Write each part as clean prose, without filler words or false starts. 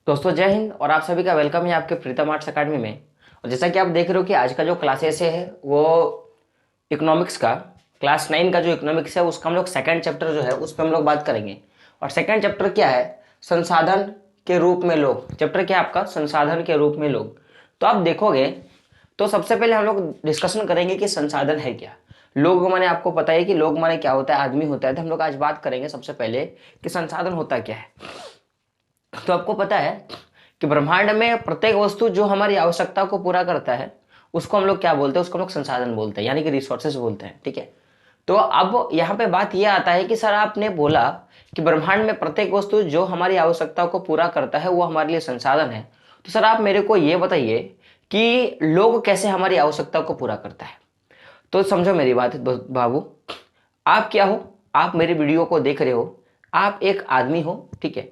दोस्तों जय हिंद और आप सभी का वेलकम है आपके प्रीतम आर्ट्स अकेडमी में। और जैसा कि आप देख रहे हो कि आज का जो क्लासेस है वो इकोनॉमिक्स का क्लास 9 का जो इकोनॉमिक्स है उसका हम लोग सेकंड चैप्टर जो है उस पर हम लोग बात करेंगे। और सेकंड चैप्टर क्या है? संसाधन के रूप में लोग। चैप्टर क्या है आपका? संसाधन के रूप में लोग। तो आप देखोगे तो सबसे पहले हम लोग डिस्कशन करेंगे कि संसाधन है क्या। लोग माने आपको पता है कि लोग माने क्या होता है, आदमी होता है। तो हम लोग आज बात करेंगे सबसे पहले कि संसाधन होता क्या है। तो आपको पता है कि ब्रह्मांड में प्रत्येक वस्तु जो हमारी आवश्यकता को पूरा करता है उसको हम लोग क्या बोलते हैं? उसको हम लोग संसाधन बोलते हैं, यानी कि रिसोर्सेज बोलते हैं। ठीक है। तो अब यहाँ पे बात यह आता है कि सर आपने बोला कि ब्रह्मांड में प्रत्येक वस्तु जो हमारी आवश्यकताओं को पूरा करता है वो हमारे लिए संसाधन है। तो सर आप मेरे को ये बताइए कि लोग कैसे हमारी आवश्यकताओं को पूरा करता है। तो समझो मेरी बात बाबू, आप क्या हो? आप मेरे वीडियो को देख रहे हो, आप एक आदमी हो। ठीक है।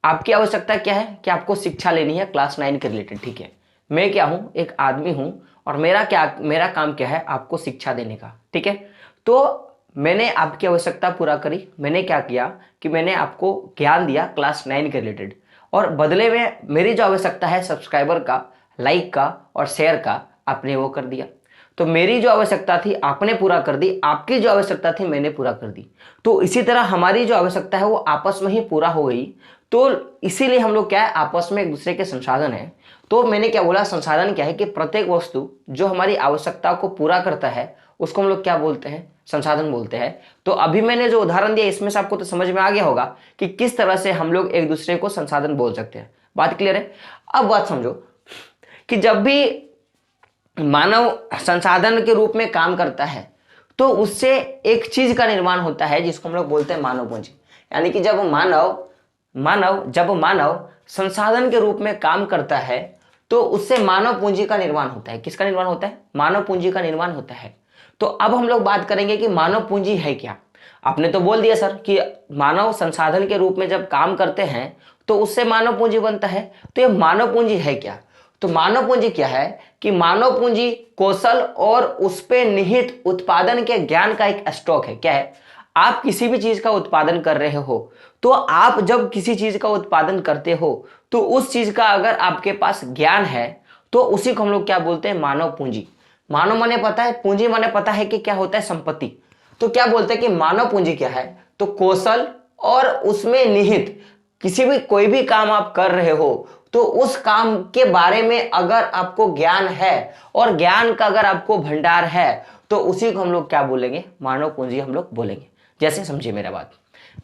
आपकी आवश्यकता क्या है कि आपको शिक्षा लेनी है क्लास 9 के रिलेटेड। ठीक है। मैं क्या हूं? एक आदमी हूं और मेरा काम क्या है? आपको शिक्षा देने का। ठीक है। तो मैंने आपकी आवश्यकता पूरा करी। मैंने क्या किया कि मैंने आपको ज्ञान दिया क्लास 9 के रिलेटेड, और बदले में मेरी जो आवश्यकता है सब्सक्राइबर का, लाइक का और शेयर का, आपने वो कर दिया। तो मेरी जो आवश्यकता थी आपने पूरा कर दी, आपकी जो आवश्यकता थी मैंने पूरा कर दी। तो इसी तरह हमारी जो आवश्यकता है वो आपस में ही पूरा हो गई। तो इसीलिए हम लोग क्या है, आपस में एक दूसरे के संसाधन है। तो मैंने क्या बोला, संसाधन क्या है कि प्रत्येक वस्तु जो हमारी आवश्यकता को पूरा करता है उसको हम लोग क्या बोलते हैं? संसाधन बोलते हैं। तो अभी मैंने जो उदाहरण दिया इसमें से आपको तो समझ में आ गया होगा कि किस तरह से हम लोग एक दूसरे को संसाधन बोल सकते हैं। बात क्लियर है? अब बात समझो कि जब भी मानव संसाधन के रूप में काम करता है तो उससे एक चीज का निर्माण होता है जिसको हम लोग बोलते हैं मानव पूंजी। यानी कि जब मानव संसाधन के रूप में काम करता है तो उससे मानव पूंजी का निर्माण होता है। किसका निर्माण होता है? मानव पूंजी का निर्माण होता है। तो अब हम लोग बात करेंगे कि मानव पूंजी है क्या। आपने तो बोल दिया सर कि मानव संसाधन के रूप में जब काम करते हैं तो उससे मानव पूंजी बनता है। तो ये मानव पूंजी है क्या? तो मानव पूंजी क्या है कि मानव पूंजी कौशल और उस पे निहित उत्पादन के ज्ञान का एक स्टॉक है। क्या है? आप किसी भी चीज का उत्पादन कर रहे हो तो आप जब किसी चीज का उत्पादन करते हो तो उस चीज का अगर आपके पास ज्ञान है तो उसी को हम लोग क्या बोलते हैं? मानव पूंजी। मानव माने पता है, पूंजी माने पता है कि क्या होता है? संपत्ति। तो क्या बोलते हैं कि मानव पूंजी क्या है? तो कौशल और उसमें निहित किसी भी कोई भी काम आप कर रहे हो तो उस काम के बारे में अगर आपको ज्ञान है और ज्ञान का अगर आपको भंडार है तो उसी को हम लोग क्या बोलेंगे? मानव पूंजी हम लोग बोलेंगे। जैसे समझिए मेरा बात,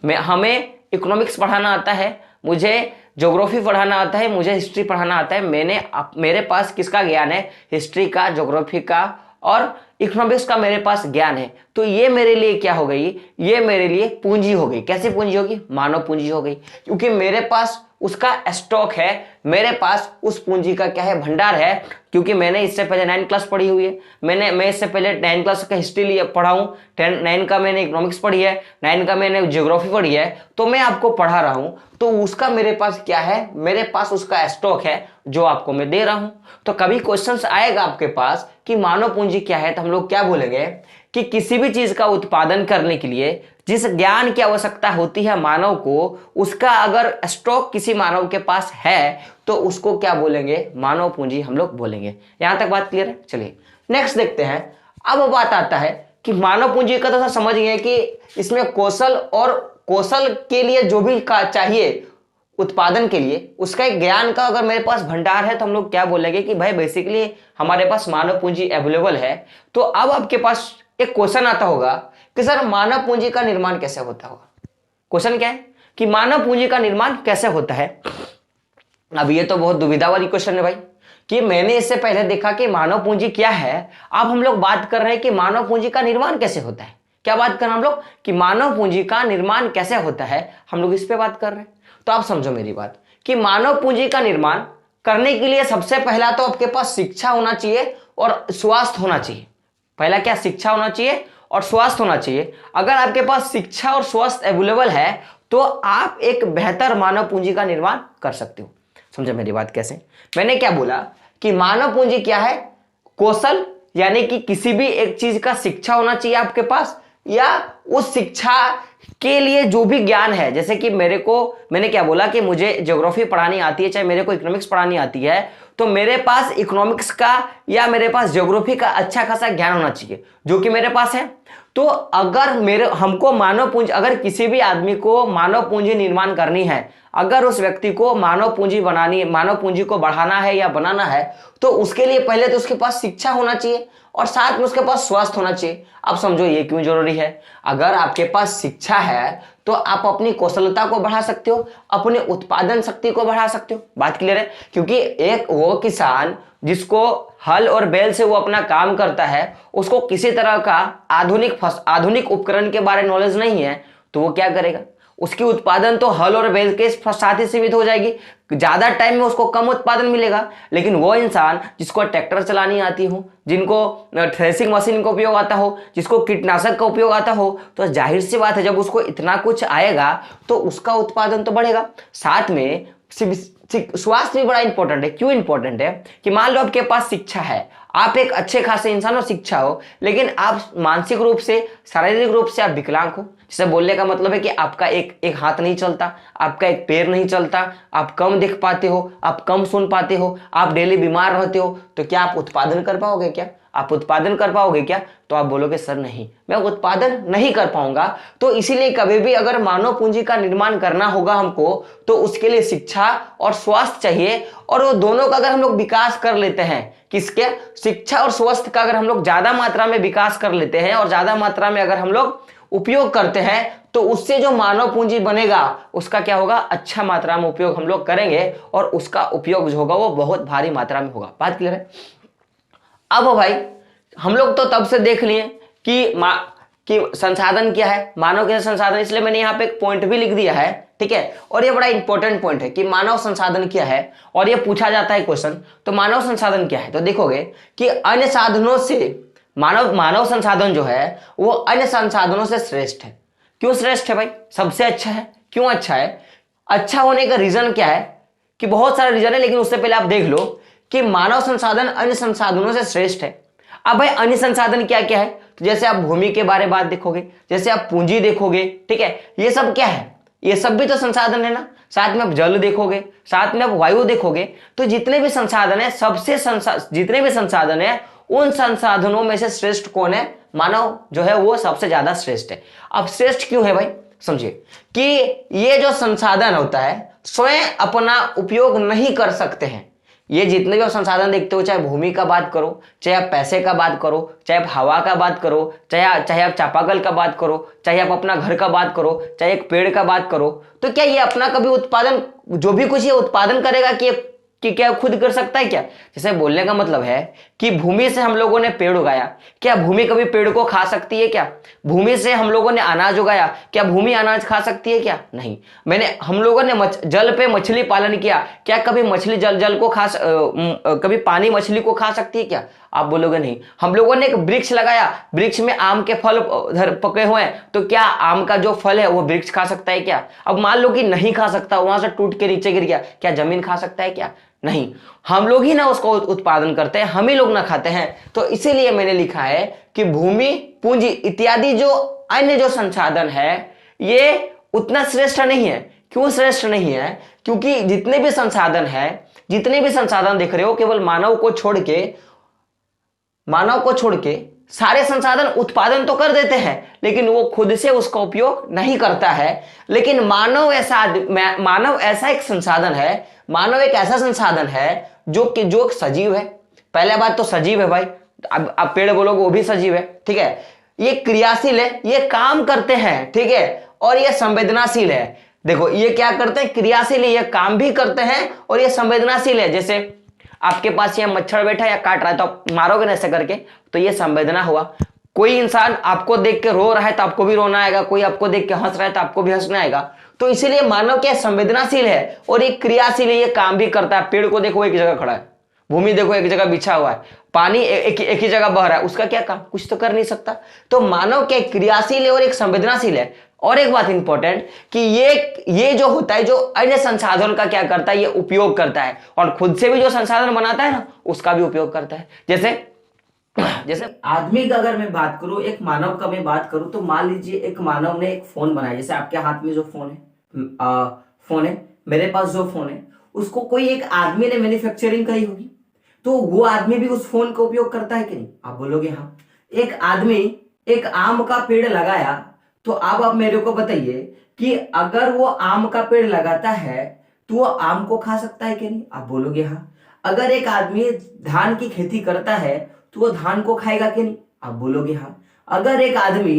हमें इकोनॉमिक्स पढ़ाना आता है, मुझे ज्योग्राफी पढ़ाना आता है, मुझे हिस्ट्री पढ़ाना आता है। मेरे पास किसका ज्ञान है? हिस्ट्री का, ज्योग्राफी का और इकोनॉमिक्स का मेरे पास ज्ञान है। तो ये मेरे लिए क्या हो गई? ये मेरे लिए पूंजी हो गई। कैसी पूंजी होगी? मानव पूंजी हो गई, क्योंकि मेरे पास उसका स्टॉक है, मेरे पास उस पूंजी का क्या है? भंडार है। क्योंकि मैंने इससे पहले 9 क्लास पढ़ी हुई है, मैं इससे पहले 9 क्लास का हिस्ट्री पढ़ा हूं, 9 का मैंने इकोनॉमिक्स पढ़ी है, 9 का मैंने ज्योग्राफी पढ़ी है। तो मैं आपको पढ़ा रहा हूं तो उसका मेरे पास क्या है? मेरे पास उसका स्टॉक है जो आपको मैं दे रहा हूं। तो कभी क्वेश्चन आएगा आपके पास कि मानव पूंजी क्या है, तो हम लोग क्या बोलेंगे कि किसी भी चीज का उत्पादन करने के लिए जिस ज्ञान की आवश्यकता होती है मानव को, उसका अगर स्टॉक किसी मानव के पास है तो उसको क्या बोलेंगे? मानव पूंजी हम लोग बोलेंगे। यहां तक बात क्लियर है? चलिए नेक्स्ट देखते हैं। अब बात आता है कि मानव पूंजी का तो समझ गए कि इसमें कौशल और कौशल के लिए जो भी चाहिए उत्पादन के लिए उसका एक ज्ञान का अगर मेरे पास भंडार है तो हम लोग क्या बोलेंगे कि भाई बेसिकली हमारे पास मानव पूंजी अवेलेबल है। तो अब आपके पास एक क्वेश्चन आता होगा कि सर मानव पूंजी का निर्माण कैसे होता होगा? क्वेश्चन क्या है कि मानव पूंजी का निर्माण कैसे होता है? अब ये तो बहुत दुविधा वाली क्वेश्चन है भाई, कि मैंने इससे पहले देखा कि मानव पूंजी क्या है, अब हम लोग बात कर रहे हैं कि मानव पूंजी का निर्माण कैसे होता है। क्या बात कर रहे हैं हम लोग कि मानव पूंजी का निर्माण कैसे होता है, हम लोग इस पे बात कर रहे हैं। तो आप समझो मेरी बात कि मानव पूंजी का निर्माण करने के लिए सबसे पहला तो आपके पास शिक्षा होना चाहिए और स्वास्थ्य होना चाहिए। पहला क्या? शिक्षा होना चाहिए और स्वास्थ्य होना चाहिए। अगर आपके पास शिक्षा और स्वास्थ्य अवेलेबल है तो आप एक बेहतर मानव पूंजी का निर्माण कर सकते हो। समझो मेरी बात कैसे? मैंने क्या बोला कि मानव पूंजी क्या है? कौशल, यानी कि किसी भी एक चीज का शिक्षा होना चाहिए आपके पास, या उस शिक्षा के लिए जो भी ज्ञान है, जैसे कि मैंने क्या बोला कि मुझे ज्योग्राफी पढ़ानी आती है, चाहे मेरे को इकोनॉमिक्स पढ़ानी आती है, तो मेरे पास इकोनॉमिक्स का या मेरे पास ज्योग्राफी का अच्छा खासा ज्ञान होना चाहिए, जो कि मेरे पास है। तो अगर हमको मानव पूंजी, अगर किसी भी आदमी को मानव पूंजी निर्माण करनी है, अगर उस व्यक्ति को मानव पूंजी को बढ़ाना है या बनाना है, तो उसके लिए पहले तो उसके पास शिक्षा होना चाहिए और साथ में उसके पास स्वास्थ्य होना चाहिए। अब समझो ये क्यों जरूरी है। अगर आपके पास शिक्षा है तो आप अपनी कौशलता को बढ़ा सकते हो, अपने उत्पादन शक्ति को बढ़ा सकते हो। बात क्लियर है? क्योंकि एक वो किसान जिसको हल और बैल से वो अपना काम करता है, उसको किसी तरह का आधुनिक उपकरण के बारे में नॉलेज नहीं है, तो वो क्या करेगा? उसकी उत्पादन तो हल और बैल के साथ ही सीमित हो जाएगी, ज्यादा टाइम में उसको कम उत्पादन मिलेगा। लेकिन वो इंसान जिसको ट्रैक्टर चलानी आती हो, जिनको थ्रेसिंग मशीन का उपयोग आता हो, जिसको कीटनाशक का उपयोग आता हो, तो जाहिर सी बात है जब उसको इतना कुछ आएगा तो उसका उत्पादन तो बढ़ेगा। साथ में स्वास्थ्य भी बड़ा इंपॉर्टेंट है। क्यों इंपॉर्टेंट है? कि मान लो आपके पास शिक्षा है, आप एक अच्छे खासे इंसान हो, शिक्षा हो, लेकिन आप मानसिक रूप से, शारीरिक रूप से आप विकलांग हो। जैसे बोलने का मतलब है कि आपका एक हाथ नहीं चलता, आपका एक पैर नहीं चलता, आप कम देख पाते हो, आप कम सुन पाते हो, आप डेली बीमार रहते हो, तो क्या आप उत्पादन कर पाओगे? क्या आप उत्पादन कर पाओगे? क्या? तो आप बोलोगे सर नहीं, मैं उत्पादन नहीं कर पाऊंगा। तो इसीलिए कभी भी अगर मानव पूंजी का निर्माण करना होगा हमको, तो उसके लिए शिक्षा और स्वास्थ्य चाहिए। और वो दोनों का अगर हम लोग विकास कर लेते हैं, किसके? शिक्षा और स्वास्थ्य का अगर हम लोग ज्यादा मात्रा में विकास कर लेते हैं और ज्यादा मात्रा में अगर हम लोग उपयोग करते हैं, तो उससे जो मानव पूंजी बनेगा उसका क्या होगा? अच्छा मात्रा में उपयोग हम लोग करेंगे और उसका उपयोग जो होगा वो बहुत भारी मात्रा में होगा। बात क्लियर है? अब भाई हम लोग तो तब से देख लिए कि संसाधन क्या है, मानव के संसाधन, इसलिए मैंने यहाँ पे एक पॉइंट भी लिख दिया है, ठीक है। और ये बड़ा इंपॉर्टेंट पॉइंट है कि मानव संसाधन क्या है, और ये पूछा जाता है क्वेश्चन। तो मानव संसाधन क्या है? तो देखोगे कि अन्य साधनों से मानव संसाधन जो है वो अन्य संसाधनों से श्रेष्ठ है। क्यों श्रेष्ठ है भाई? सबसे अच्छा है। क्यों अच्छा है? अच्छा होने का रीजन क्या है? कि बहुत सारे रीजन है, लेकिन उससे पहले आप देख लो कि मानव संसाधन अन्य संसाधनों से श्रेष्ठ है। अब भाई अन्य संसाधन क्या क्या है? तो जैसे आप भूमि के बारे में बात देखोगे, जैसे आप पूंजी देखोगे, ठीक है, ये सब क्या है? ये सब भी तो संसाधन है ना। साथ में आप जल देखोगे, साथ में आप वायु देखोगे, तो जितने भी संसाधन है, जितने भी संसाधन है, उन संसाधनों में से श्रेष्ठ कौन है? मानव जो है वो सबसे ज्यादा श्रेष्ठ है। अब श्रेष्ठ क्यों है भाई? समझिए कि ये जो संसाधन होता है स्वयं अपना उपयोग नहीं कर सकते हैं। ये जितने भी आप संसाधन देखते हो, चाहे भूमि का बात करो, चाहे आप पैसे का बात करो, चाहे आप हवा का बात करो, चाहे आप चापाकल का बात करो, चाहे आप अपना घर का बात करो, चाहे एक पेड़ का बात करो, तो क्या ये अपना कभी उत्पादन, जो भी कुछ ये उत्पादन करेगा कि क्या खुद कर सकता है? क्या? जैसे बोलने का मतलब है कि भूमि से हम लोगों ने पेड़ उगाया, क्या भूमि कभी पेड़ को खा सकती है? क्या भूमि से हम लोगों ने अनाज उगाया, क्या भूमि अनाज खा सकती है? क्या नहीं। हम लोगों ने जल पे मछली पालन किया, क्या कभी मछली जल को कभी पानी मछली को खा सकती है? क्या? आप बोलोगे नहीं। हम लोगों ने एक वृक्ष लगाया, वृक्ष में आम के फल पके हुए हैं, तो क्या आम का जो फल है वो वृक्ष खा सकता है? क्या? अब मान लो कि नहीं खा सकता, वहां से टूट के नीचे गिर गया, क्या जमीन खा सकता है? क्या नहीं। हम लोग ही ना उसको उत्पादन करते हैं, हम ही लोग ना खाते हैं। तो इसीलिए मैंने लिखा है कि भूमि, पूंजी इत्यादि जो अन्य जो संसाधन है ये उतना श्रेष्ठ नहीं है। क्यों श्रेष्ठ नहीं है? क्योंकि जितने भी संसाधन देख रहे हो, केवल मानव को छोड़ के सारे संसाधन उत्पादन तो कर देते हैं, लेकिन वो खुद से उसका उपयोग नहीं करता है। लेकिन मानव ऐसा एक संसाधन है, मानव एक ऐसा संसाधन है जो सजीव है। पहले बात तो सजीव है भाई। अब आप पेड़ बोलोगे, वो भी सजीव है, ठीक है। ये क्रियाशील है, ये काम करते हैं, ठीक है, और ये संवेदनाशील है। देखो ये क्या करते हैं? क्रियाशील है, ये काम भी करते हैं और ये संवेदनाशील है। जैसे आपके पास ये मच्छर बैठा या काट रहा है, तो आप मारोगे ना ऐसे करके, तो ये संवेदना हुआ। कोई इंसान आपको देख के रो रहा है तो आपको भी रोना आएगा, कोई आपको देख के हंस रहा है तो आपको भी हंसना आएगा। तो इसीलिए मानव क्या संवेदनाशील है और एक क्रियाशील है, ये काम भी करता है। पेड़ को देखो एक जगह खड़ा है, भूमि देखो एक जगह बिछा हुआ है, पानी एक ही जगह बह रहा है, उसका क्या काम? कुछ तो कर नहीं सकता। तो मानव क्या क्रियाशील है और एक संवेदनाशील है। और एक बात इंपॉर्टेंट कि ये जो होता है, जो अन्य संसाधन का क्या करता है? ये उपयोग करता है, और खुद से भी जो संसाधन बनाता है ना, उसका भी उपयोग करता है। जैसे जैसे आदमी का अगर मैं बात करूं, एक मानव का मैं बात करूं, तो मान लीजिए एक मानव ने एक फोन बनाया, जैसे आपके हाथ में जो फोन है, फोन है, मेरे पास जो फोन है, उसको कोई एक आदमी ने मैन्युफैक्चरिंग करी होगी, तो वो आदमी भी उस फोन का उपयोग करता है कि नहीं? आप बोलोगे हाँ। एक आदमी एक आम का पेड़ लगाया, तो अब आप मेरे को बताइए कि अगर वो आम का पेड़ लगाता है तो वो आम को खा सकता है कि नहीं? आप बोलोगे हाँ। अगर एक आदमी धान की खेती करता है तो वो धान को खाएगा कि नहीं? आप बोलोगे हाँ। अगर एक आदमी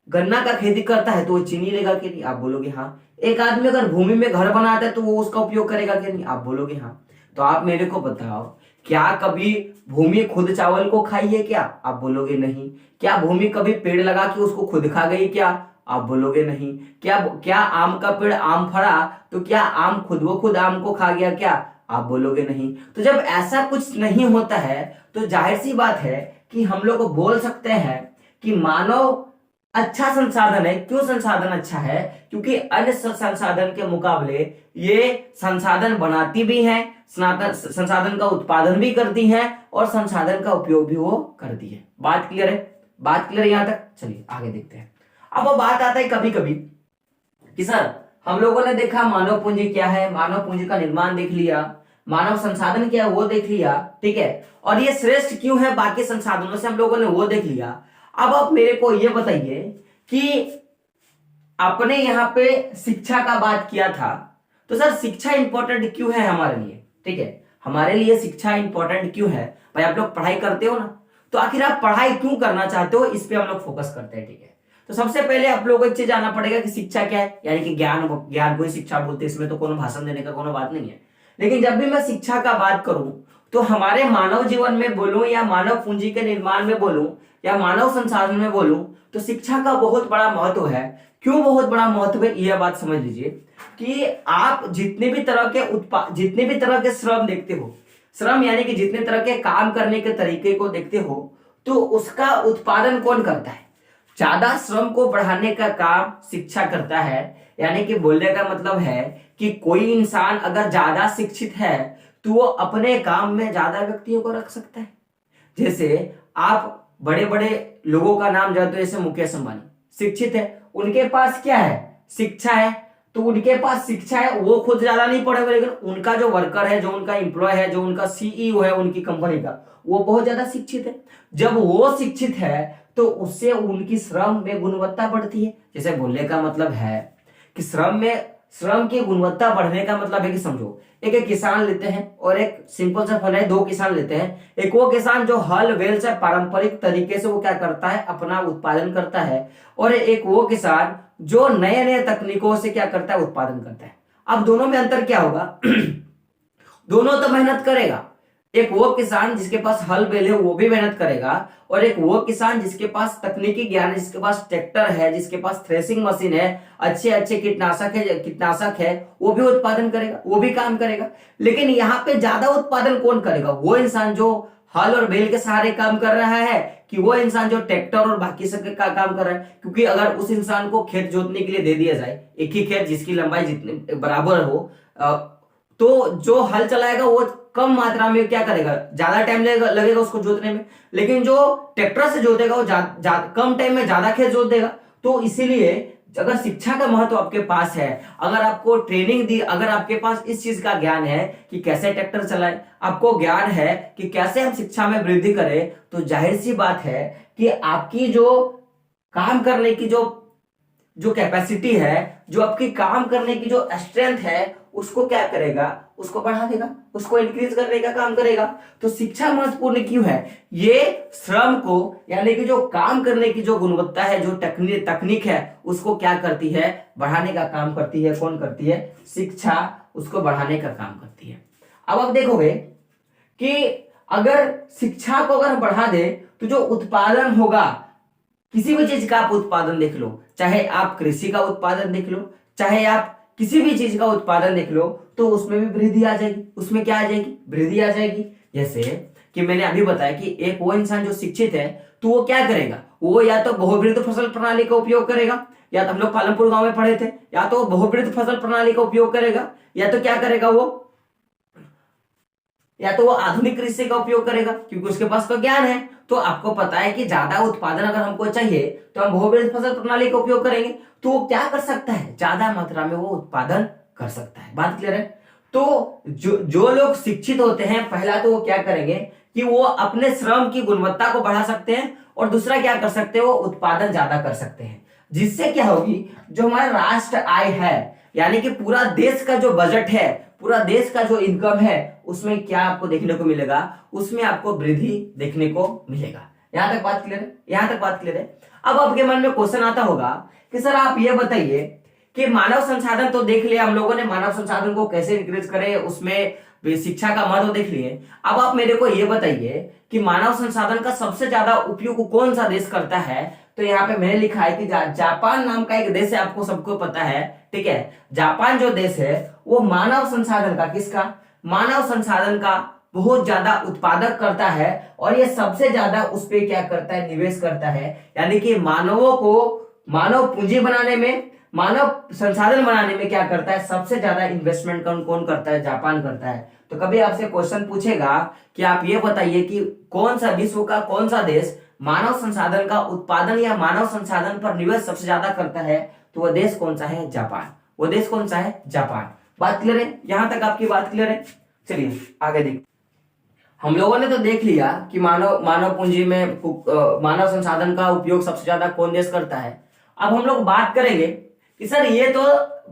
गन्ना का खेती करता है तो वो चीनी लेगा कि नहीं? आप बोलोगे हाँ। एक आदमी अगर भूमि में घर बनाता है तो वो उसका उपयोग करेगा कि नहीं? आप बोलोगे हाँ। तो आप मेरे को बताओ, क्या कभी भूमि खुद चावल को खाई है क्या? आप बोलोगे नहीं। क्या भूमि कभी पेड़ लगा के उसको खुद खा गई क्या? आप बोलोगे नहीं। क्या क्या आम का पेड़ आम फड़ा तो क्या आम खुद व खुद आम को खा गया क्या? आप बोलोगे नहीं। तो जब ऐसा कुछ नहीं होता है तो जाहिर सी बात है कि हम लोग बोल सकते हैं कि मानव अच्छा संसाधन है। क्यों संसाधन अच्छा है? क्योंकि अन्य संसाधन के मुकाबले ये संसाधन बनाती भी है, संसाधन का उत्पादन भी करती है और संसाधन का उपयोग भी वो करती है। बात क्लियर है? बात क्लियर यहां तक? चलिए आगे देखते हैं। अब वो बात आता है कभी कभी कि सर हम लोगों ने देखा मानव पूंजी क्या है, मानव पूंजी का निर्माण देख लिया, मानव संसाधन क्या है वो देख लिया, ठीक है, और ये श्रेष्ठ क्यों है बाकी संसाधनों से हम लोगों ने वो देख लिया। अब आप मेरे को ये बताइए कि आपने यहाँ पे शिक्षा का बात किया था, तो सर शिक्षा इंपॉर्टेंट क्यों है हमारे लिए? ठीक है, हमारे लिए शिक्षा इंपॉर्टेंट क्यों है? भाई आप लोग पढ़ाई करते हो ना, तो आखिर आप पढ़ाई क्यों करना चाहते हो, इस पे हम लोग फोकस करते हैं। ठीक है, तो सबसे पहले आप लोगों को एक चीज जानना पड़ेगा कि शिक्षा क्या है, यानी कि ज्ञान, ज्ञान को ही शिक्षा बोलते हैं। इसमें तो कोनो भाषण देने का कोनो बात नहीं है। लेकिन जब भी मैं शिक्षा का बात करूं तो हमारे मानव जीवन में बोलूं या मानव पूंजी के निर्माण में बोलूं या मानव संसाधन में बोलूं, तो शिक्षा का बहुत बड़ा महत्व है। क्यों बहुत बड़ा महत्व है, यह बात समझ लीजिए कि आप जितने भी तरह के जितने भी तरह के श्रम देखते हो, श्रम यानी कि जितने तरह के काम करने के तरीके को देखते हो, तो उसका उत्पादन कौन करता है? ज्यादा श्रम को बढ़ाने का काम शिक्षा करता है। यानी कि बोलने का मतलब है कि कोई इंसान अगर ज्यादा शिक्षित है तो वो अपने काम में ज्यादा व्यक्तियों को रख सकता है। जैसे आप बड़े बड़े लोगों का नाम जानते हो, जैसे मुकेश अंबानी शिक्षित है, उनके पास क्या है? शिक्षा है। तो उनके पास शिक्षा है, वो खुद ज्यादा नहीं पढ़े हुए, लेकिन उनका जो वर्कर है, जो उनका एम्प्लॉय है, जो उनका सीईओ है उनकी कंपनी का, वो बहुत ज्यादा शिक्षित है। जब वो शिक्षित है तो उससे उनकी श्रम में गुणवत्ता बढ़ती है। जैसे बोलने का मतलब है कि श्रम की गुणवत्ता बढ़ने का मतलब है कि समझो, एक किसान लेते हैं और एक सिंपल सा फल है, दो किसान लेते हैं। एक वो किसान जो हल बैल से पारंपरिक तरीके से वो क्या करता है, अपना उत्पादन करता है, और एक वो किसान जो नए नए तकनीकों से क्या करता है, उत्पादन करता है। अब दोनों में अंतर क्या होगा? दोनों तो मेहनत करेगा। एक वो किसान जिसके पास हल बैल है वो भी मेहनत करेगा, और एक वो किसान जिसके पास तकनीकी ज्ञान है, जिसके पास ट्रैक्टर है, जिसके पास थ्रेसिंग मशीन है, अच्छे अच्छे कीटनाशक है, वो भी उत्पादन करेगा, वो भी काम करेगा। लेकिन यहाँ पे ज्यादा उत्पादन कौन करेगा? वो इंसान जो हल और बैल के सहारे काम कर रहा है, कि वो इंसान जो ट्रैक्टर और बाकी सब का काम कर रहा है? क्योंकि अगर उस इंसान को खेत जोतने के लिए दे दिया जाए, एक ही खेत जिसकी लंबाई जितनी बराबर हो, तो जो हल चलाएगा वो कम मात्रा में क्या करेगा, ज्यादा टाइम लगेगा उसको जोतने में। लेकिन जो ट्रैक्टर से जोतेगा वो कम टाइम में ज्यादा खेत जोत देगा। तो इसीलिए अगर शिक्षा का महत्व आपके पास है, अगर आपको ट्रेनिंग दी, अगर आपके पास इस चीज का ज्ञान है कि कैसे ट्रैक्टर चलाए, आपको ज्ञान है कि कैसे हम शिक्षा में वृद्धि करें, तो जाहिर सी बात है कि आपकी जो काम करने की जो कैपेसिटी है, जो आपकी काम करने की जो स्ट्रेंथ है, उसको क्या करेगा, उसको बढ़ा देगा, उसको इंक्रीज करने का काम करेगा। तो शिक्षा महत्वपूर्ण क्यों है? ये श्रम को, यानी कि जो काम करने की जो गुणवत्ता है, जो तकनीक है, उसको क्या करती है, बढ़ाने का काम करती है। कौन करती है? शिक्षा उसको बढ़ाने का काम करती है। अब आप देखोगे कि अगर शिक्षा को अगर बढ़ा दे तो जो उत्पादन होगा, किसी भी चीज का आप उत्पादन देख लो, चाहे आप कृषि का उत्पादन देख लो, चाहे आप किसी भी चीज का उत्पादन देख लो, तो उसमें भी वृद्धि आ जाएगी। उसमें क्या आ जाएगी? वृद्धि आ जाएगी। जैसे कि मैंने अभी बताया कि एक वो इंसान जो शिक्षित है, तो वो क्या करेगा, वो या तो बहुवृत्त फसल प्रणाली का उपयोग करेगा, या तो हम लोग पालमपुर गांव में पढ़े थे, या तो बहुवृत्त फसल प्रणाली का उपयोग करेगा, या तो क्या करेगा, वो या तो वो आधुनिक कृषि का उपयोग करेगा क्योंकि उसके पास तो ज्ञान है। तो आपको पता है कि ज्यादा उत्पादन अगर हमको चाहिए तो हम बहुविध फसल प्रणाली का उपयोग करेंगे। तो वो क्या कर सकता है, ज्यादा मात्रा में वो उत्पादन कर सकता है। बात क्लियर है। तो जो लोग शिक्षित होते हैं, पहला तो वो क्या करेंगे कि वो अपने श्रम की गुणवत्ता को बढ़ा सकते हैं, और दूसरा क्या कर सकते हैं, वो उत्पादन ज्यादा कर सकते हैं। जिससे क्या होगी, जो हमारा राष्ट्र आय है, यानी कि पूरा देश का जो बजट है, पूरा देश का जो इनकम है, उसमें क्या आपको देखने को मिलेगा, उसमें आपको वृद्धि देखने को मिलेगा। यहां तक बात क्लियर है, यहां तक बात क्लियर है। अब आपके मन में क्वेश्चन आता होगा कि सर आप ये बताइए कि मानव संसाधन तो देख लिया हम लोगों ने, मानव संसाधन को कैसे इंक्रीज करें, उसमें शिक्षा का महत्व देख लिए। अब आप मेरे को ये बताइए कि मानव संसाधन का सबसे ज्यादा उपयोग कौन सा देश करता है। तो यहाँ पे मैंने लिखा है कि जापान नाम का एक देश है, आपको सबको पता है, ठीक है। जापान जो देश है वो मानव संसाधन का, किसका, मानव संसाधन का बहुत ज्यादा उत्पादक करता है, और ये सबसे ज्यादा उस पे क्या करता है, निवेश करता है। यानी कि मानवों को मानव पूंजी बनाने में, मानव संसाधन बनाने में क्या करता है, सबसे ज्यादा इन्वेस्टमेंट कौन करता है, जापान करता है। तो कभी आपसे क्वेश्चन पूछेगा कि आप ये बताइए कि कौन सा विश्व का कौन सा देश मानव संसाधन का उत्पादन या मानव संसाधन पर निवेश सबसे ज्यादा करता है, तो वह देश कौन सा है, जापान। वो देश कौन सा है, जापान। बात क्लियर है, यहां तक आपकी बात क्लियर है। चलिए आगे देख, हम लोगों ने तो देख लिया कि मानव पूंजी में मानव संसाधन का उपयोग सबसे ज्यादा कौन देश करता है। अब हम लोग बात करेंगे कि सर ये तो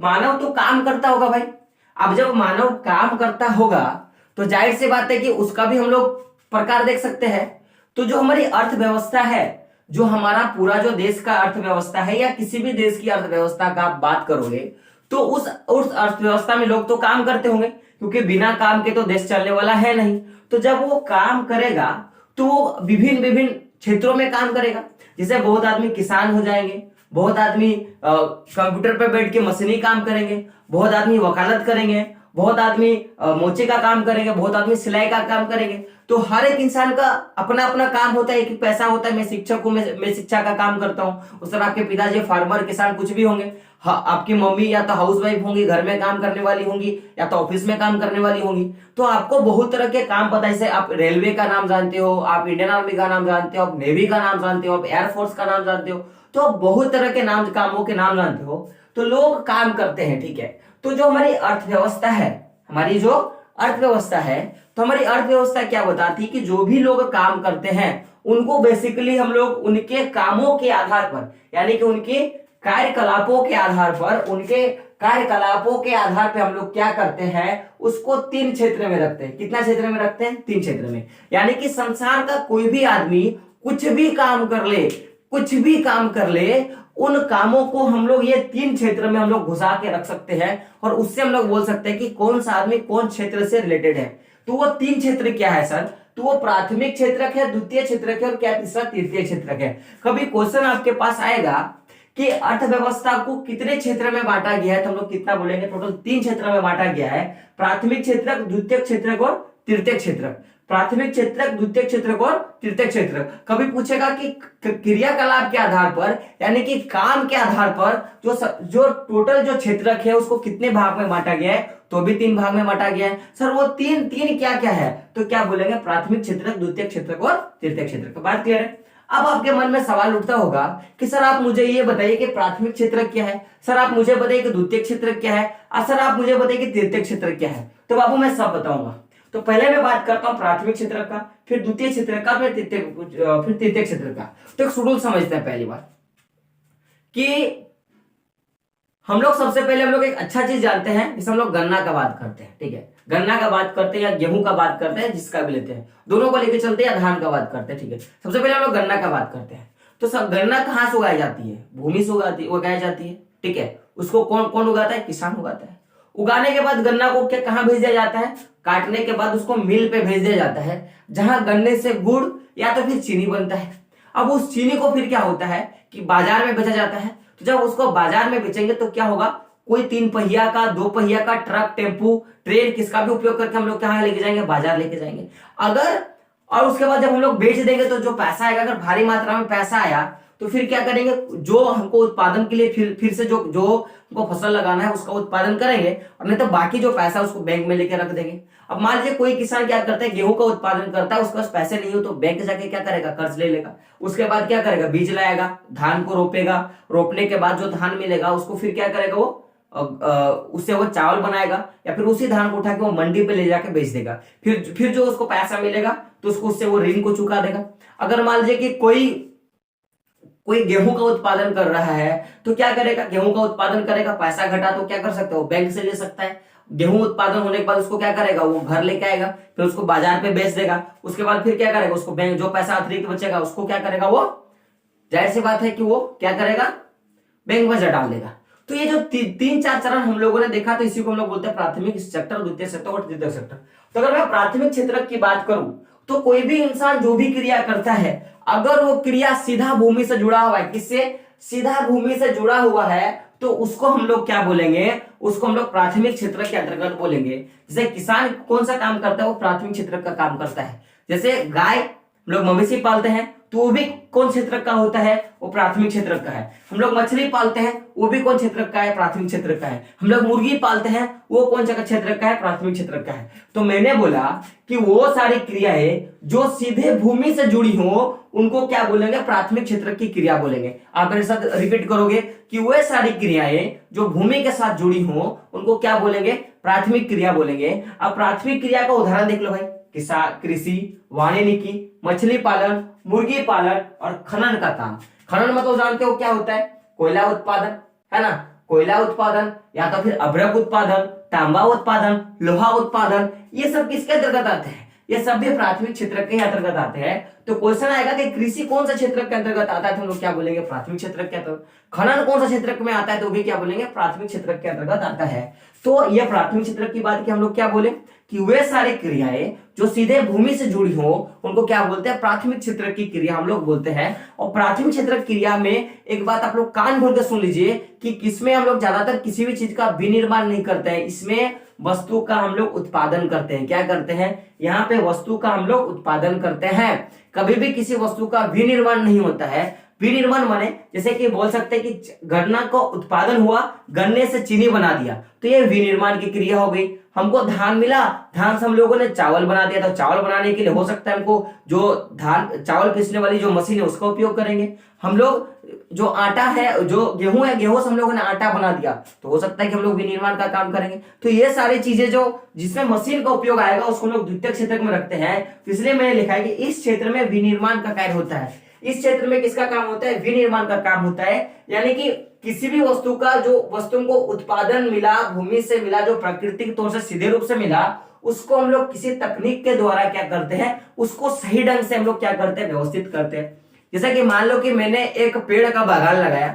मानव तो काम करता होगा भाई। अब जब मानव काम करता होगा तो जाहिर सी बात है कि उसका भी हम लोग प्रकार देख सकते हैं। तो जो हमारी अर्थव्यवस्था है, जो हमारा पूरा जो देश का अर्थव्यवस्था है, या किसी भी देश की अर्थव्यवस्था का आप बात करोगे, तो उस अर्थव्यवस्था में लोग तो काम करते होंगे, क्योंकि बिना काम के तो देश चलने वाला है नहीं। तो जब वो काम करेगा तो वो विभिन्न विभिन्न क्षेत्रों में काम करेगा। जैसे बहुत आदमी किसान हो जाएंगे, बहुत आदमी कंप्यूटर पर बैठ के मशीनी काम करेंगे, बहुत आदमी वकालत करेंगे, बहुत आदमी मोचे का काम करेंगे, बहुत आदमी सिलाई का काम करेंगे। तो हर एक इंसान का अपना अपना काम होता है, एक पैसा होता है। मैं शिक्षक हूं, मैं शिक्षा का काम करता हूं। उस तरह आपके पिताजी फार्मर, किसान कुछ भी होंगे। हाँ, आपकी मम्मी या तो हाउस वाइफ होंगी, घर में काम करने वाली होंगी, या तो ऑफिस में काम करने वाली होंगी। तो आपको बहुत तरह के काम पता है। जैसे आप रेलवे का नाम जानते हो, आप इंडियन आर्मी का नाम जानते हो, आप नेवी का नाम जानते हो, आप एयरफोर्स का नाम जानते हो। तो आप बहुत तरह के नाम, कामों के नाम जानते हो। तो लोग काम करते हैं, ठीक है। तो जो हमारी अर्थव्यवस्था है, हमारी जो अर्थव्यवस्था है, तो हमारी अर्थव्यवस्था क्या बताती है कि जो भी लोग काम करते हैं उनको बेसिकली हम लोग उनके कामों के आधार पर, यानी कि उनके कार्यकलापों के आधार पर, उनके कार्यकलापों के आधार पर हम लोग क्या करते हैं, उसको 3 क्षेत्र में रखते हैं। कितना क्षेत्र में रखते हैं, 3 क्षेत्र में। यानी कि संसार का कोई भी आदमी कुछ भी काम कर ले, कुछ भी काम कर ले, उन कामों को हम लोग ये 3 क्षेत्र में हम लोग घुसा के रख सकते हैं, और उससे हम लोग बोल सकते हैं कि कौन सा आदमी कौन क्षेत्र से रिलेटेड है। तो वो 3 क्षेत्र क्या है सर, तो वो प्राथमिक क्षेत्रक है, द्वितीय क्षेत्रक है, और क्या तीसरा तृतीय क्षेत्रक है। कभी क्वेश्चन आपके पास आएगा कि अर्थव्यवस्था को कितने क्षेत्र में बांटा गया है, तो हम लोग कितना बोलेंगे, टोटल 3 क्षेत्र में बांटा गया है। प्राथमिक क्षेत्रक, द्वितीय क्षेत्रक और तृतीय क्षेत्रक। प्राथमिक क्षेत्रक, द्वितीय क्षेत्रक और तृतीय क्षेत्रक। कभी पूछेगा कि क्रियाकलाप के आधार पर, यानी कि काम के आधार पर जो टोटल जो क्षेत्रक है उसको कितने भाग में बांटा गया है, तो भी 3 भाग में बांटा गया है। सर वो तीन क्या क्या है, तो क्या बोलेंगे, प्राथमिक क्षेत्रक, द्वितीय क्षेत्रक और तृतीय क्षेत्रक। बात क्लियर है। अब आपके मन में सवाल उठता होगा कि सर आप मुझे ये बताइए कि प्राथमिक क्षेत्रक क्या है, सर आप मुझे बताइए कि द्वितीय क्षेत्रक क्या है, और सर आप मुझे बताइए कि तृतीय क्षेत्रक क्या है। तो बाबू मैं सब बताऊंगा। तो पहले मैं बात करता हूं प्राथमिक क्षेत्रक का, फिर द्वितीय क्षेत्रक का, फिर तृतीय क्षेत्रक का। तो एक शेड्यूल समझते हैं। पहली बात कि हम लोग सबसे पहले हम लोग एक अच्छा चीज जानते हैं, जिसे हम लोग गन्ना का बात करते हैं, ठीक है। गन्ना का बात करते हैं या गेहूं का बात करते हैं, जिसका भी लेते हैं, दोनों को लेके चलते हैं, या धान का बात करते हैं, ठीक है। सबसे पहले हम लोग गन्ना का बात करते हैं। तो सब गन्ना कहाँ से उगाई जाती है, भूमि से उगाई जाती है, ठीक है। उसको कौन उगाता है, किसान उगाता है। उगाने के बाद गन्ना को क्या कहाँ भेज दिया जाता है, काटने के बाद उसको मिल पे भेज दिया जाता है, जहां गन्ने से गुड़ या तो फिर चीनी बनता है। अब उस चीनी को फिर क्या होता है कि बाजार में बेचा जाता है। तो जब उसको बाजार में बेचेंगे तो क्या होगा, कोई 3 पहिया का, 2 पहिया का ट्रक, टेम्पू, ट्रेन, किसका भी उपयोग करके हम लोग कहाँ लेके जाएंगे, बाजार लेके जाएंगे। और उसके बाद जब हम लोग बेच देंगे तो जो पैसा आएगा, अगर भारी मात्रा में पैसा आया तो फिर क्या करेंगे, जो हमको उत्पादन के लिए फिर से जो जो हमको फसल लगाना है उसका उत्पादन करेंगे, और नहीं तो बाकी जो पैसा है उसको बैंक में लेके रख देंगे। अब मान लीजिए कोई किसान क्या करता है, गेहूं का उत्पादन करता है, उसके पास पैसे नहीं हो तो बैंक जाके क्या करेगा, कर्ज ले लेगा। उसके बाद क्या करेगा, बीज लाएगा, धान को रोपेगा, रोपने के बाद जो धान मिलेगा उसको फिर क्या करेगा, वो उससे वो चावल बनाएगा, या फिर उसी धान को उठा के वो मंडी पे ले जाके बेच देगा। फिर जो उसको पैसा मिलेगा तो उसको उससे वो ऋण को चुका देगा। अगर मान लीजिए कि कोई गेहूं का उत्पादन कर रहा है तो क्या करेगा, गेहूं का उत्पादन करेगा, पैसा घटा तो क्या कर सकता है, वो बैंक से ले सकता है। गेहूं उत्पादन होने के बाद उसको क्या करेगा, वो घर लेके आएगा, फिर उसको बाजार पे बेच देगा। उसके बाद फिर क्या करेगा, उसको बैंक जो पैसा अतिरिक्त बचेगा उसको क्या करेगा, वो जाहिर सी बात है कि वो क्या करेगा, बैंक में डाल देगा। तो ये जो तीन चार चरण हम लोगों ने देखा, तो इसी को हम लोग बोलते हैं प्राथमिक सेक्टर, द्वितीय सेक्टर और तृतीय सेक्टर। तो अगर मैं प्राथमिक क्षेत्र की बात करूं तो कोई भी इंसान जो भी क्रिया करता है, अगर वो क्रिया सीधा भूमि से जुड़ा हुआ है, किससे, सीधा भूमि से जुड़ा हुआ है, तो उसको हम लोग क्या बोलेंगे, उसको हम लोग प्राथमिक क्षेत्र के अंतर्गत बोलेंगे। जैसे किसान कौन सा काम करता है, वो प्राथमिक क्षेत्र का काम करता है। जैसे गाय, हम लोग मवेशी पालते हैं तो वो भी कौन क्षेत्र का होता है, वो प्राथमिक क्षेत्र का है। हम लोग मछली पालते हैं वो भी कौन क्षेत्र का है, प्राथमिक क्षेत्र का है। हम लोग मुर्गी पालते हैं वो कौन सा क्षेत्र का है, प्राथमिक क्षेत्र का है। तो मैंने बोला कि वो सारी क्रियाएं जो सीधे भूमि से जुड़ी हो उनको क्या बोलेंगे, प्राथमिक क्षेत्र की क्रिया बोलेंगे। आप मेरे साथ रिपीट करोगे कि वह सारी क्रियाएं जो भूमि के साथ जुड़ी हो उनको क्या बोलेंगे, प्राथमिक क्रिया बोलेंगे। अब प्राथमिक क्रिया का उदाहरण देख लो भाई, कृषि, वानिकी, मछली पालन, मुर्गी पालन और खनन का काम। खनन मतलब जानते हो क्या होता है, कोयला उत्पादन, है ना, कोयला उत्पादन या तो फिर अभ्रक उत्पादन, तांबा उत्पादन, लोहा उत्पादन, ये सब किसके अंतर्गत आते हैं, ये सब भी प्राथमिक क्षेत्र के अंतर्गत आते हैं। तो क्वेश्चन आएगा कि कृषि कौन सा क्षेत्र के अंतर्गत आता है, तो हम लोग क्या बोलेंगे, प्राथमिक क्षेत्र के अंतर्गत। खनन कौन सा क्षेत्र में आता है, तो भी क्या बोलेंगे, प्राथमिक क्षेत्र के अंतर्गत आता है। तो यह प्राथमिक क्षेत्र की बात की हम लोग क्या बोले कि वे सारी क्रियाएं जो सीधे भूमि से जुड़ी हो उनको क्या बोलते हैं, प्राथमिक क्षेत्र की क्रिया हम लोग बोलते हैं। और प्राथमिक क्षेत्र क्रिया में एक बात आप लोग कान खोल के सुन लीजिए कि किसमें हम लोग ज्यादातर किसी भी चीज का विनिर्माण नहीं करते हैं, इसमें वस्तु का हम लोग उत्पादन करते हैं। क्या करते हैं, यहाँ पे वस्तु का हम लोग उत्पादन करते हैं, कभी भी किसी वस्तु का विनिर्माण नहीं होता है। विनिर्माण माने जैसे कि बोल सकते हैं कि गन्ना का उत्पादन हुआ, गन्ने से चीनी बना दिया, तो ये विनिर्माण की क्रिया हो गई। हमको धान मिला, धान से हम लोगों ने चावल बना दिया, तो चावल बनाने के लिए हो सकता है हमको जो धान चावल पीसने वाली जो मशीन है उसका उपयोग करेंगे। हम लोग जो आटा है, जो गेहूं है, गेहूं से हम लोगों ने आटा बना दिया, तो हो सकता है कि हम लोग विनिर्माण का काम करेंगे। तो ये सारी चीजें जो जिसमें मशीन का उपयोग आएगा उसको हम लोग द्वितीय क्षेत्र में रखते हैं। तो इसलिए मैंने लिखा है कि इस क्षेत्र में विनिर्माण का कार्य होता है। इस क्षेत्र में किसका काम होता है, विनिर्माण का काम होता है। यानी कि किसी भी वस्तु का जो वस्तु को उत्पादन मिला, भूमि से मिला, जो प्राकृतिक तौर से सीधे रूप से मिला, उसको हम लोग किसी तकनीक के द्वारा क्या करते हैं, उसको सही ढंग से हम लोग क्या करते हैं, व्यवस्थित करते हैं। जैसा कि मान लो कि मैंने एक पेड़ का बागान लगाया,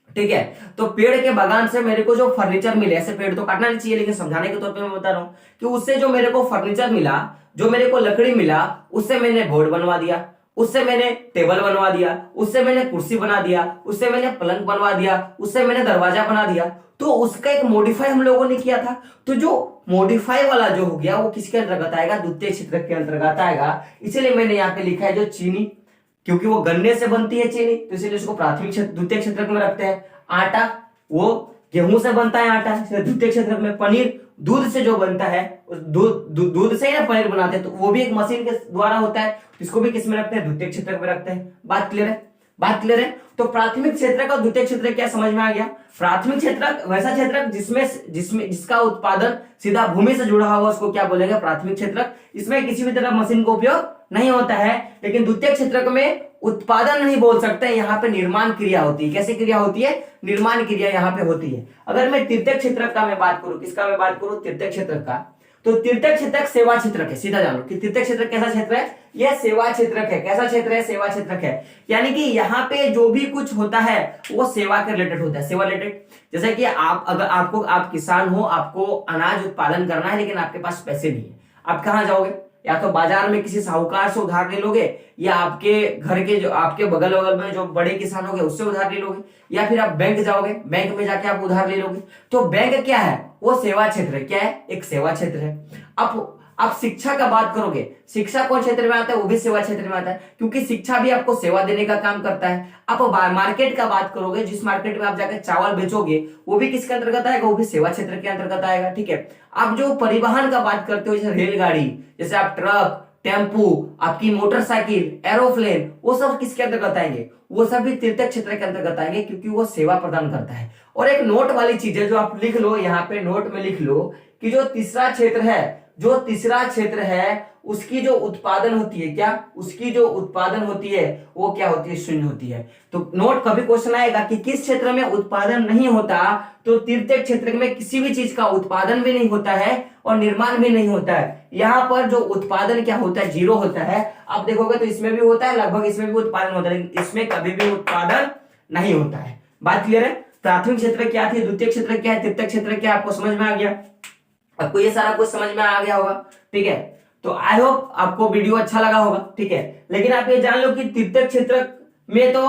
ठीक है, तो पेड़ के बागान से मेरे को जो फर्नीचर मिले, ऐसे पेड़ तो काटना नहीं चाहिए लेकिन समझाने के तौर पे मैं बता रहा हूं कि उससे जो मेरे को फर्नीचर मिला, जो मेरे को लकड़ी मिला, उससे मैंने बोर्ड बनवा दिया, उससे मैंने टेबल बनवा दिया, उससे मैंने कुर्सी बना दिया, उससे मैंने पलंग बनवा दिया, उससे मैंने दरवाजा बना दिया। तो उसका एक मॉडिफाई हम लोगों ने किया था। तो जो मॉडिफाई वाला जो हो गया वो किसके अंतर्गत आएगा, द्वितीय क्षेत्र के अंतर्गत आएगा। इसीलिए मैंने यहाँ पे लिखा है जो चीनी, क्योंकि वो गन्ने से बनती है चीनी, तो इसलिए उसको प्राथमिक क्षेत्र द्वितीय क्षेत्र में रखते हैं। आटा, वो गेहूं से बनता है आटा, द्वितीय क्षेत्र में। पनीर दूध से जो बनता है, दूध से ही ना पनीर बनाते हैं, तो वो भी एक मशीन के द्वारा होता है, इसको भी किस में रखते हैं, द्वितीय क्षेत्र में रखते हैं। बात क्लियर है, बात क्लियर है। तो प्राथमिक क्षेत्र का द्वितीय क्षेत्र क्या समझ में आ गया। प्राथमिक क्षेत्र वैसा क्षेत्र जिसका उत्पादन सीधा भूमि से जुड़ा हुआ उसको क्या बोलेंगे, प्राथमिक क्षेत्र। इसमें किसी भी तरह मशीन का उपयोग नहीं होता है। लेकिन द्वितीय क्षेत्र में उत्पादन नहीं बोल सकते, यहाँ पे निर्माण क्रिया होती है। कैसे क्रिया होती है, निर्माण क्रिया यहाँ पे होती है। अगर मैं तृतीय क्षेत्र का मैं बात करूं, किसका मैं बात करूं, तृतीय क्षेत्र का, तो तृतीय क्षेत्र सेवा क्षेत्र है। सीधा जानो कि तृतीय क्षेत्र कैसा क्षेत्र है, यह सेवा क्षेत्र है। कैसा क्षेत्र है, सेवा क्षेत्र है। यानी कि यहाँ पे जो भी कुछ होता है वो सेवा के रिलेटेड होता है, सेवा रिलेटेड। जैसे कि आप किसान हो, आपको अनाज उत्पादन करना है लेकिन आपके पास पैसे नहीं है, आप कहाँ जाओगे, या तो बाजार में किसी साहूकार से उधार ले लोगे, या आपके घर के जो आपके बगल में जो बड़े किसान होंगे उससे उधार ले लोगे, या फिर आप बैंक जाओगे, बैंक में जाके आप उधार ले लोगे। तो बैंक क्या है, वो सेवा क्षेत्र है। क्या है, एक सेवा क्षेत्र है। अब आप शिक्षा का बात करोगे, शिक्षा कौन क्षेत्र में आता है? वो भी सेवा क्षेत्र में आता है, क्योंकि शिक्षा भी आपको सेवा देने का काम करता है। आप मार्केट का बात करोगे, जिस मार्केट में आप जाकर चावल बेचोगे वो भी किसके अंतर्गत आएगा? वो भी सेवा क्षेत्र के अंतर्गत आएगा। ठीक है, आप जो परिवहन का बात करते हो, जैसे रेलगाड़ी, जैसे आप ट्रक, टेम्पू, आपकी मोटरसाइकिल, एरोप्लेन, वो सब किसके अंतर्गत आएंगे? वो सब भी तृतीय क्षेत्र के अंतर्गत आएंगे, क्योंकि वो सेवा प्रदान करता है। और एक नोट वाली चीज है जो आप लिख लो, यहाँ पे नोट में लिख लो कि जो तीसरा क्षेत्र है, जो तीसरा क्षेत्र है उसकी जो उत्पादन होती है, क्या उसकी जो उत्पादन होती है वो क्या होती है? शून्य होती है। तो नोट कभी क्वेश्चन आएगा कि किस क्षेत्र में उत्पादन नहीं होता, तो तृतीय क्षेत्र में किसी भी चीज का उत्पादन भी नहीं होता है और निर्माण भी नहीं होता है। यहाँ पर जो उत्पादन क्या होता है? जीरो होता है। आप देखोगे तो इसमें भी होता है, लगभग इसमें भी उत्पादन होता है, लेकिन इसमें कभी भी उत्पादन नहीं होता है। बात क्लियर है? प्राथमिक क्षेत्र क्या थी, द्वितीय क्षेत्र क्या है, तृतीय क्षेत्र क्या, आपको समझ में आ गया? आपको ये सारा कुछ समझ में आ गया होगा। ठीक है, तो आई होप आपको वीडियो अच्छा लगा होगा। ठीक है, लेकिन आप ये जान लो कि तृतीय क्षेत्र में तो,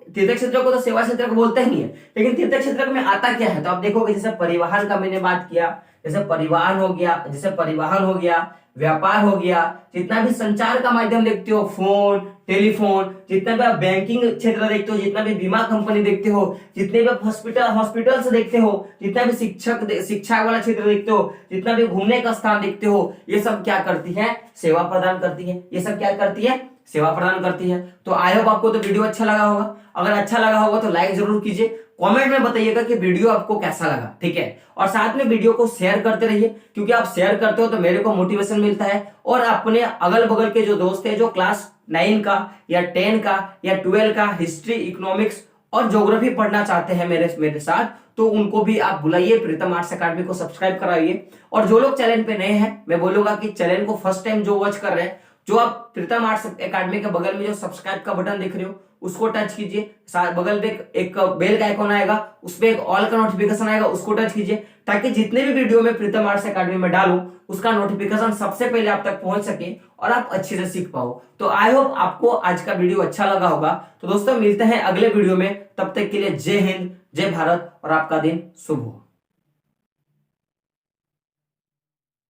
तृतीय क्षेत्र को तो सेवा क्षेत्र को बोलते ही नहीं है, लेकिन तृतीय क्षेत्र में आता क्या है? तो आप देखोगे, जैसे परिवहन का मैंने बात किया, जैसे परिवहन हो गया, जैसे परिवहन हो गया, व्यापार हो गया, जितना भी संचार का माध्यम देखते हो, फोन, टेलीफोन, जितना भी आप बैंकिंग क्षेत्र देखते हो, जितना भी बीमा कंपनी देखते हो, जितने भी हॉस्पिटल्स देखते हो, जितना भी शिक्षा वाला क्षेत्र देखते हो, जितना भी घूमने का स्थान देखते हो, ये सब क्या करती है? सेवा प्रदान करती है। ये सब क्या करती है? सेवा प्रदान करती है। तो आई होप आपको तो वीडियो अच्छा लगा होगा। अगर अच्छा लगा होगा तो लाइक जरूर कीजिए, कमेंट में बताइएगा कि वीडियो आपको कैसा लगा। ठीक है, और साथ में वीडियो को शेयर करते रहिए, क्योंकि आप शेयर करते हो तो मेरे को मोटिवेशन मिलता है, और अपने अगल बगल के जो दोस्त है जो क्लास 9 का या 10 का या 12 का हिस्ट्री, इकोनॉमिक्स और ज्योग्राफी पढ़ना चाहते हैं मेरे साथ, तो उनको भी आप बुलाइए, प्रीतम आर्ट्स अकेडमी को सब्सक्राइब कराइए। और जो लोग चैनल पे नए हैं, मैं बोलूंगा कि चैनल को फर्स्ट टाइम जो वॉच कर रहे हैं, जो आप प्रीतम आर्ट्स अकेडमी के बगल में जो सब्सक्राइब का बटन देख रहे हो उसको टच कीजिए, बगल में एक बेल का आइकॉन आएगा, उसपे एक ऑल का नोटिफिकेशन आएगा, उसको टच कीजिए, ताकि जितने भी वीडियो में प्रीतम आर्ट्स अकेडमी में डालूं उसका नोटिफिकेशन सबसे पहले आप तक पहुंच सके और आप अच्छे से सीख पाओ। तो आई होप आपको आज का वीडियो अच्छा लगा होगा। तो दोस्तों मिलते हैं अगले वीडियो में, तब तक के लिए जय हिंद, जय भारत और आपका दिन शुभ हो।